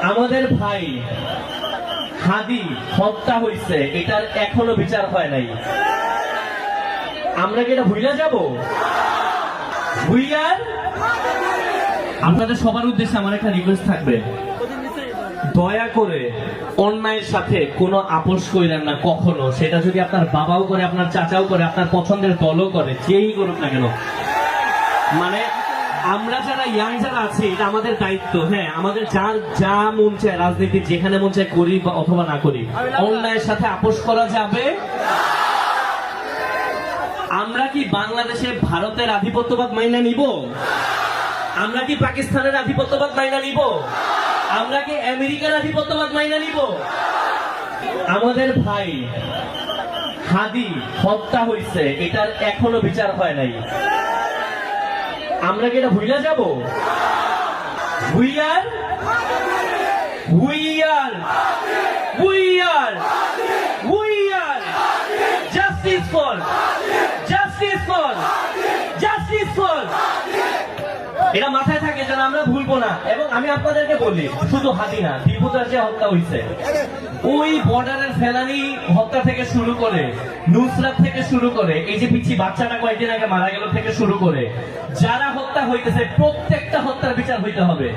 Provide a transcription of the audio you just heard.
আমাদের ভাই হাদি হত্যা হয়েছে, এটার এখনো বিচার হয় নাই। আমরা কি এটা ভুইলা যাব? ভুইয়ার আপনাদের সবার উদ্দেশ্যে আমার একটা রিকোয়েস্ট থাকবে, দয়া করে অন্যায়ের সাথে কোনো আপোষ কইলেন না কখনো। সেটা যদি আপনার বাবাও করে, আপনার চাচাও করে, আপনার পছন্দের দলও করে, যেই করুক না কেন। মানে আমরা যারা ইয়াং যারা আছি, এটা আমাদের দায়িত্ব। হ্যাঁ, আমাদের যার যা মন চায় রাজনীতি যেখানে মন চায় করি অথবা না করি, অন্যায়ের সাথে আপোষ করা যাবে। আমরা কি বাংলাদেশে ভারতের আধিপত্যবাদ মাইনা নিব? আমরা কি পাকিস্তানের আধিপত্যবাদ মাইনা নিব? আমরা কি আমেরিকার আধিপত্যবাদ মাইনা নিব? আমাদের ভাই হাদি হত্যা হয়েছে, এটার এখনো বিচার হয় নাই। আমরা কি এটা ভুইলা যাব? ভুইয়ার ভুইয়ার ভুইয়ার ভুইয়ার justice for justice for justice for. এটা মাথায় থাকে যেন আমরা ভুলবো না। এবং আমি আপনাদেরকে বলি, শুধু হাদি না, দীপুদার যে হত্যা হয়েছে, ওই বর্ডারের ফেলানি হত্যা থেকে শুরু করে, নুসরাত থেকে শুরু করে, এই যে পিচ্ছি বাচ্চাটা কয়েকদিন আগে মারা গেল থেকে শুরু করে, যারা হত্যা হইতেছে প্রত্যেকটা হত্যার বিচার হইতে হবে।